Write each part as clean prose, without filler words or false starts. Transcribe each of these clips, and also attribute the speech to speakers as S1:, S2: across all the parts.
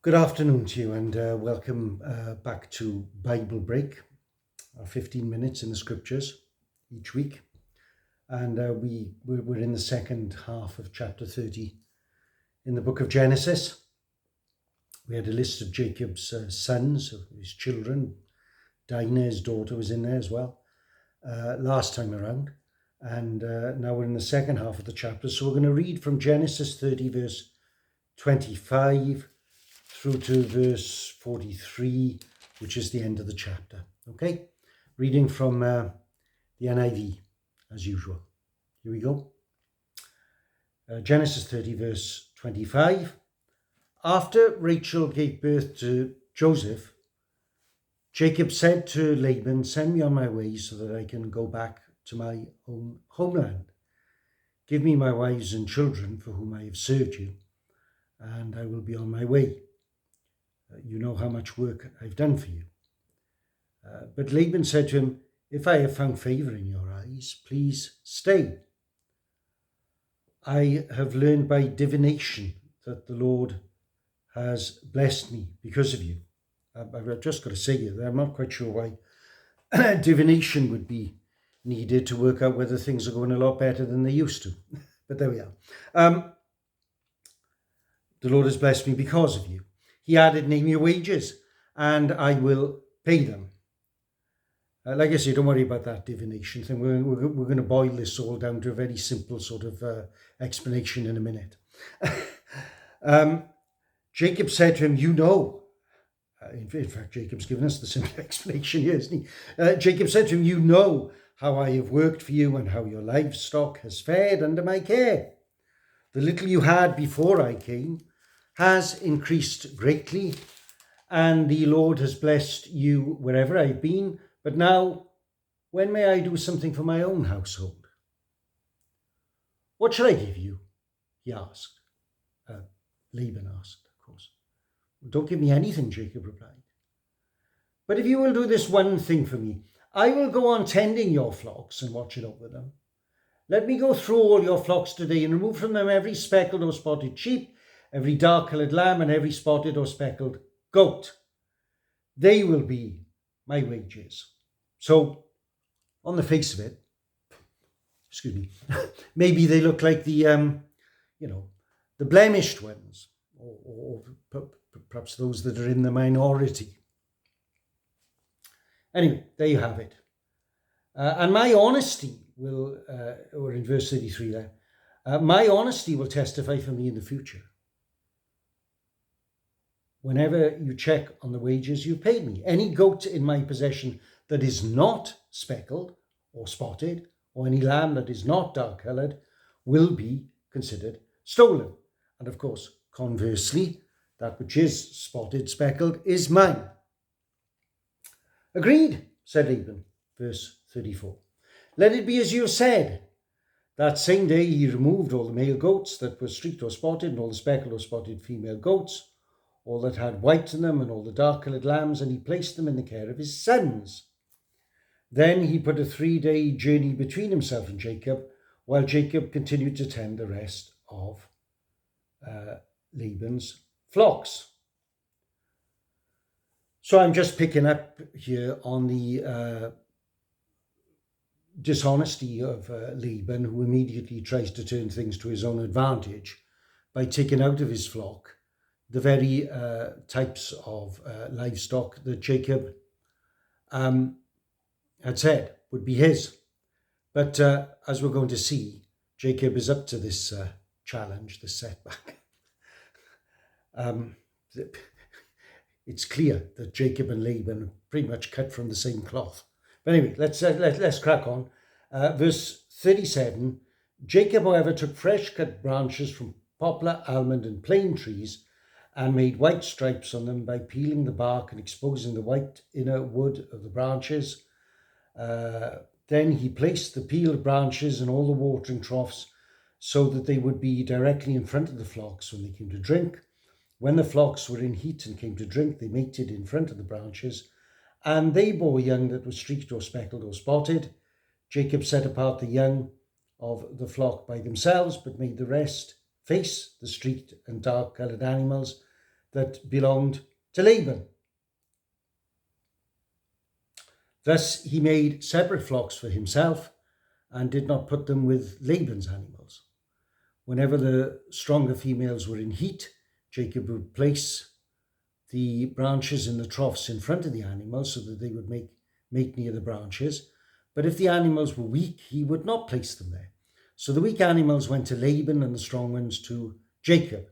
S1: Good afternoon to you, and welcome back to Bible Break, our 15 minutes in the scriptures each week. And we're in the second half of chapter 30 in the book of Genesis. We had a list of Jacob's sons, of his children. Dinah, his daughter, was in there as well last time around. And now we're in the second half of the chapter. So we're going to read from Genesis 30, verse 25 through to verse 43, which is the end of the chapter. Okay? Reading from the NIV, as usual. Here we go. Genesis 30, verse 25. After Rachel gave birth to Joseph, Jacob said to Laban, "Send me on my way so that I can go back to my own homeland. Give me my wives and children for whom I have served you, and I will be on my way. You know how much work I've done for you." But Laban said to him, "If I have found favor in your eyes, please stay. I have learned by divination that the Lord has blessed me because of you." I've just got to say here that I'm not quite sure why divination would be needed to work out whether things are going a lot better than they used to. But there we are. The Lord has blessed me because of you. He added, "Name your wages, and I will pay them." Like I say, don't worry about that divination thing. We're going to boil this all down to a very simple sort of explanation in a minute. Jacob said to him, "You know." In fact, Jacob's given us the simple explanation here, isn't he? Jacob said to him, "You know how I have worked for you and how your livestock has fared under my care. The little you had before I came has increased greatly, and the Lord has blessed you wherever I've been. But now, when may I do something for my own household?" "What shall I give you?" he asked. Laban asked, of course. "Don't give me anything," Jacob replied. "But if you will do this one thing for me, I will go on tending your flocks and watching over them. Let me go through all your flocks today and remove from them every speckled or spotted sheep, every dark-coloured lamb, and every spotted or speckled goat. They will be my wages." So, on the face of it, excuse me, maybe they look like the blemished ones, or perhaps those that are in the minority. Anyway, there you have it. And my honesty will, or in verse 33 there, my honesty will testify for me in the future. Whenever you check on the wages you paid me, any goat in my possession that is not speckled or spotted, or any lamb that is not dark-coloured, will be considered stolen. And of course, conversely, that which is spotted, speckled, is mine. "Agreed," said Laban, verse 34. "Let it be as you have said." That same day he removed all the male goats that were streaked or spotted, and all the speckled or spotted female goats, all that had white in them, and all the dark-coloured lambs, and he placed them in the care of his sons. Then he put a 3-day journey between himself and Jacob, while Jacob continued to tend the rest of Laban's flocks. So I'm just picking up here on the dishonesty of Laban, who immediately tries to turn things to his own advantage by taking out of his flock the very types of livestock that Jacob had said would be his. But as we're going to see, Jacob is up to this challenge, this setback. It's clear that Jacob and Laban are pretty much cut from the same cloth. But anyway, let's crack on. Verse 37, Jacob, however, took fresh cut branches from poplar, almond, and plane trees and made white stripes on them by peeling the bark and exposing the white inner wood of the branches. Then he placed the peeled branches in all the watering troughs so that they would be directly in front of the flocks when they came to drink. When the flocks were in heat and came to drink, they mated in front of the branches, and they bore young that were streaked or speckled or spotted. Jacob set apart the young of the flock by themselves, but made the rest face the streaked and dark-coloured animals that belonged to Laban. Thus he made separate flocks for himself and did not put them with Laban's animals. Whenever the stronger females were in heat, Jacob would place the branches in the troughs in front of the animals so that they would mate near the branches. But if the animals were weak, he would not place them there. So the weak animals went to Laban and the strong ones to Jacob.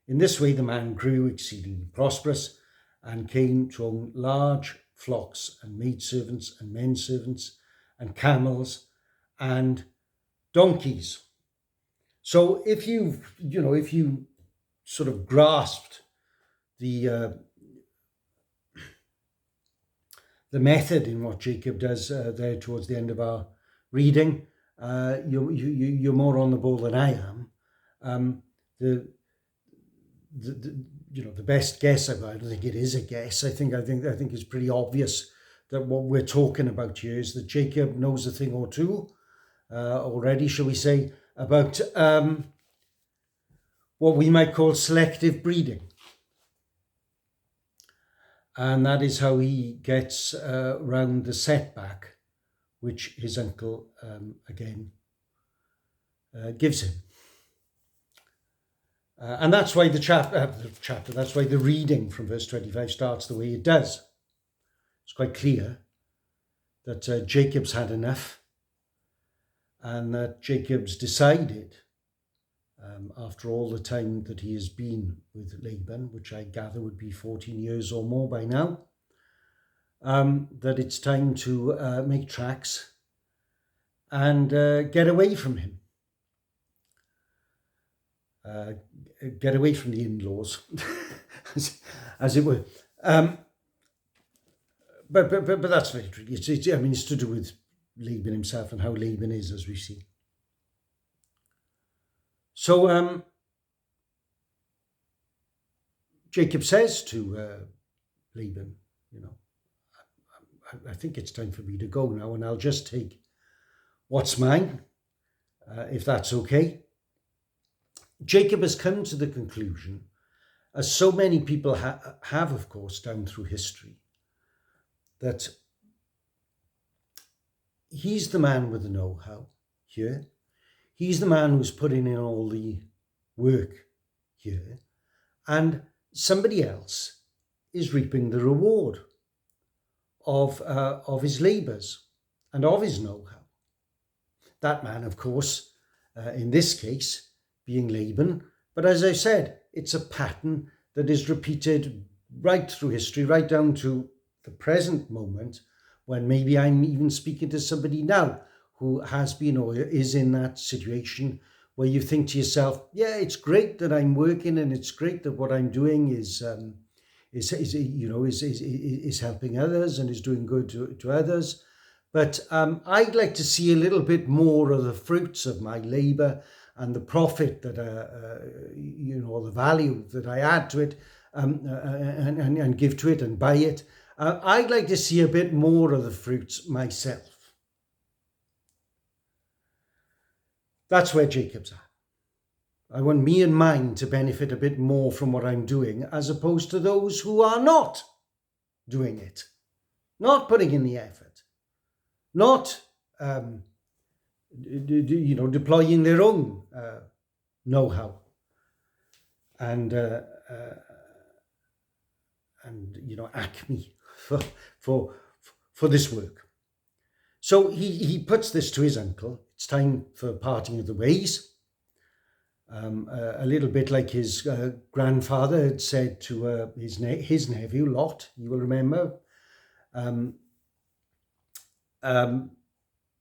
S1: In this way, the man grew exceedingly prosperous and came to own large flocks and maidservants and menservants and camels and donkeys. So if you sort of grasped the method in what Jacob does there towards the end of our reading, you're more on the ball than I am. The best guess, I don't think it is a guess. I think it's pretty obvious that what we're talking about here is that Jacob knows a thing or two already, shall we say, about what we might call selective breeding. And that is how he gets round the setback which his uncle again gives him. And that's why that's why the reading from verse 25 starts the way it does. It's quite clear that Jacob's had enough, and that Jacob's decided, after all the time that he has been with Laban, which I gather would be 14 years or more by now, that it's time to make tracks and get away from him. Get away from the in-laws, as it were. But that's very tricky. It's to do with Laban himself and how Laban is, as we see. So Jacob says to Laban, I think it's time for me to go now, and I'll just take what's mine, if that's okay. Jacob has come to the conclusion, as so many people have, of course, down through history, that he's the man with the know-how here. He's the man who's putting in all the work here, and somebody else is reaping the reward of his labours and of his know-how. That man, of course, in this case, being Laban, but as I said, it's a pattern that is repeated right through history, right down to the present moment, when maybe I'm even speaking to somebody now who has been or is in that situation where you think to yourself, yeah, it's great that I'm working, and it's great that what I'm doing is helping others and is doing good to others. But I'd like to see a little bit more of the fruits of my labour and the profit that, the value that I add to it and give to it and buy it. I'd like to see a bit more of the fruits myself. That's where Jacob's at. I want me and mine to benefit a bit more from what I'm doing, as opposed to those who are not doing it, not putting in the effort, not deploying their own know-how and acme for this work. So he puts this to his uncle. It's time for parting of the ways. A little bit like his grandfather had said to his nephew Lot, you will remember. And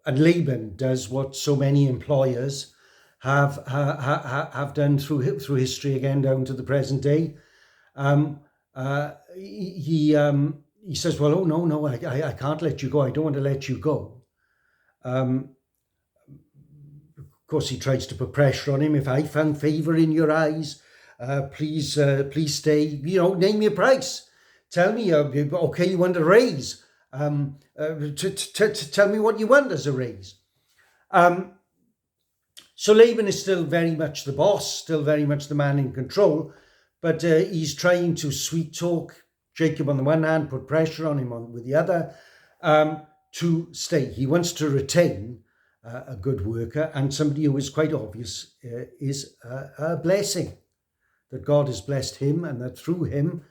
S1: Laban does what so many employers have done through history, again down to the present day. He says, well, oh no, I can't let you go. I don't want to let you go. Of course, he tries to put pressure on him. If I found favour in your eyes, please stay. Name your price. Tell me, okay, you want a raise. Tell me what you want as a raise. So Laban is still very much the boss, still very much the man in control, but he's trying to sweet talk Jacob on the one hand, put pressure on him with the other, to stay. He wants to retain a good worker and somebody who is quite obvious is a blessing, that God has blessed him and that through him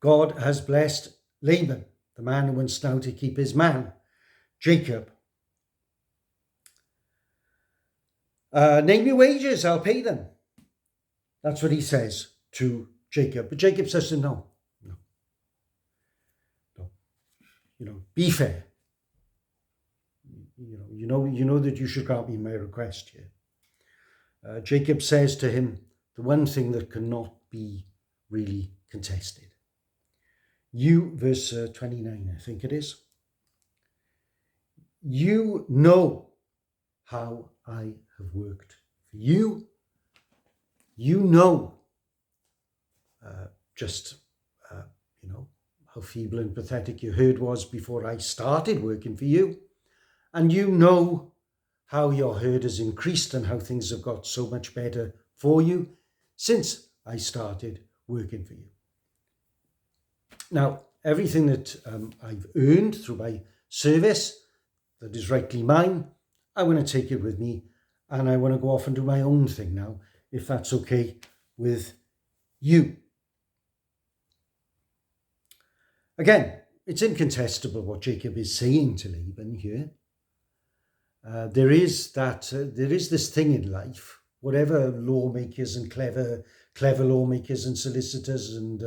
S1: God has blessed Laban, the man who wants now to keep his man, Jacob. Name your wages, I'll pay them. That's what he says to Jacob. But Jacob says to him, no. Be fair. You know that you should grant me my request here. Jacob says to him the one thing that cannot be really contested. Verse 29, I think it is. You know how I have worked for you. You know how feeble and pathetic your herd was before I started working for you. And you know how your herd has increased and how things have got so much better for you since I started working for you. Now, everything that I've earned through my service that is rightly mine, I want to take it with me and I want to go off and do my own thing now, if that's okay with you. Again, it's incontestable what Jacob is saying to Laban here. There is this thing in life, whatever lawmakers and clever lawmakers and solicitors and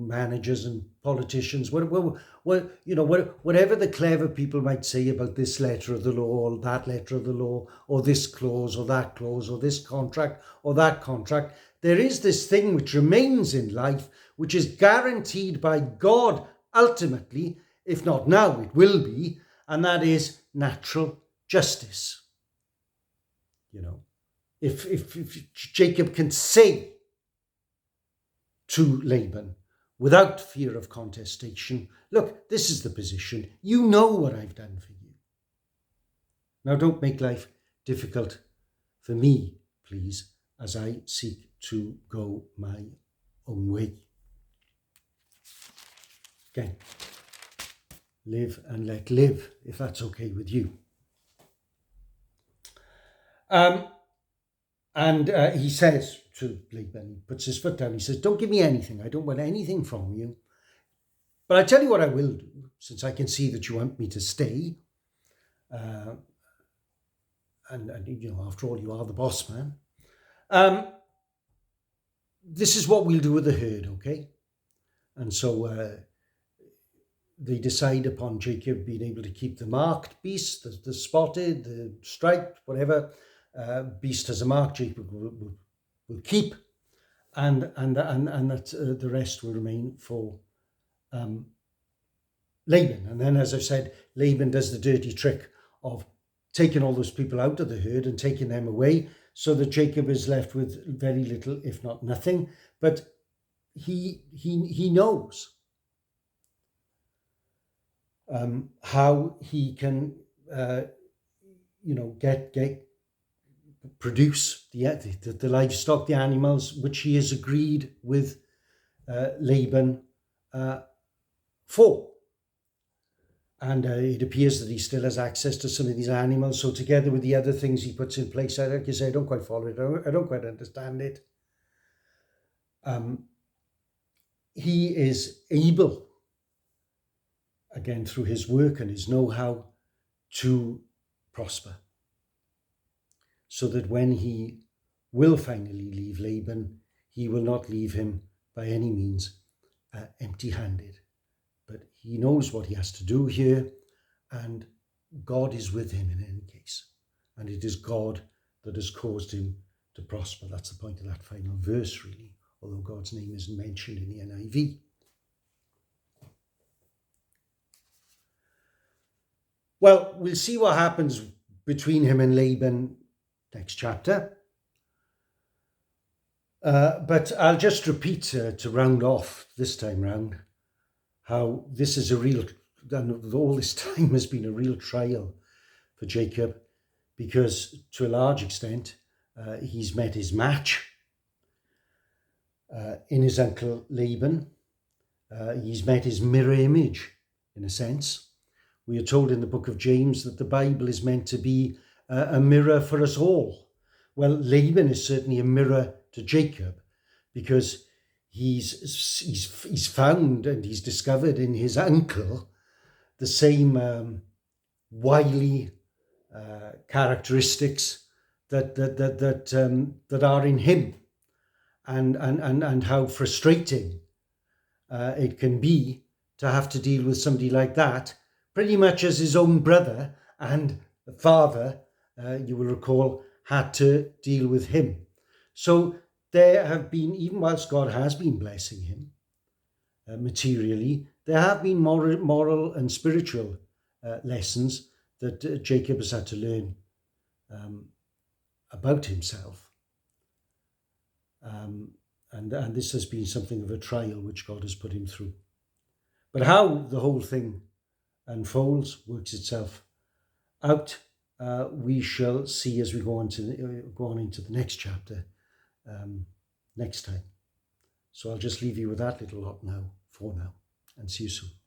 S1: managers and politicians, whatever the clever people might say about this letter of the law or that letter of the law or this clause or that clause or this contract or that contract, there is this thing which remains in life, which is guaranteed by God ultimately, if not now, it will be, and that is natural justice. If Jacob can say to Laban, without fear of contestation, look, this is the position. You know what I've done for you. Now, don't make life difficult for me, please, as I seek to go my own way. Again, live and let live, if that's okay with you. He says to Laban, he puts his foot down, he says, don't give me anything. I don't want anything from you. But I tell you what I will do, since I can see that you want me to stay. After all, you are the boss man. This is what we'll do with the herd, okay? And so they decide upon Jacob being able to keep the marked beast, the spotted, the striped, whatever beast has a mark, Jacob will keep, and that the rest will remain for Laban. And then, as I've said, Laban does the dirty trick of taking all those people out of the herd and taking them away, so that Jacob is left with very little, if not nothing. But he knows how he can, produce the livestock, the animals, which he has agreed with Laban for. And it appears that he still has access to some of these animals. So together with the other things he puts in place, like you say, I don't quite follow it. I don't quite understand it. He is able, again, through his work and his know-how, to prosper. So that when he will finally leave Laban, he will not leave him by any means empty-handed. But he knows what he has to do here, and God is with him in any case. And it is God that has caused him to prosper. That's the point of that final verse, really, although God's name isn't mentioned in the NIV. Well, we'll see what happens between him and Laban next chapter. But I'll just repeat to round off this time round how this is all this time has been a real trial for Jacob, because to a large extent he's met his match. in his uncle Laban. He's met his mirror image, in a sense. We are told in the book of James that the Bible is meant to be a mirror for us all. Well, Laban is certainly a mirror to Jacob, because he's found and he's discovered in his uncle the same wily characteristics that are in him, and how frustrating it can be to have to deal with somebody like that, pretty much as his own brother and father, you will recall, had to deal with him. So there have been, even whilst God has been blessing him materially, there have been moral and spiritual lessons that Jacob has had to learn about himself. And this has been something of a trial which God has put him through. But how the whole thing unfolds, works itself out, we shall see as we go on into the next chapter next time. So I'll just leave you with that little lot now, for now, and see you soon.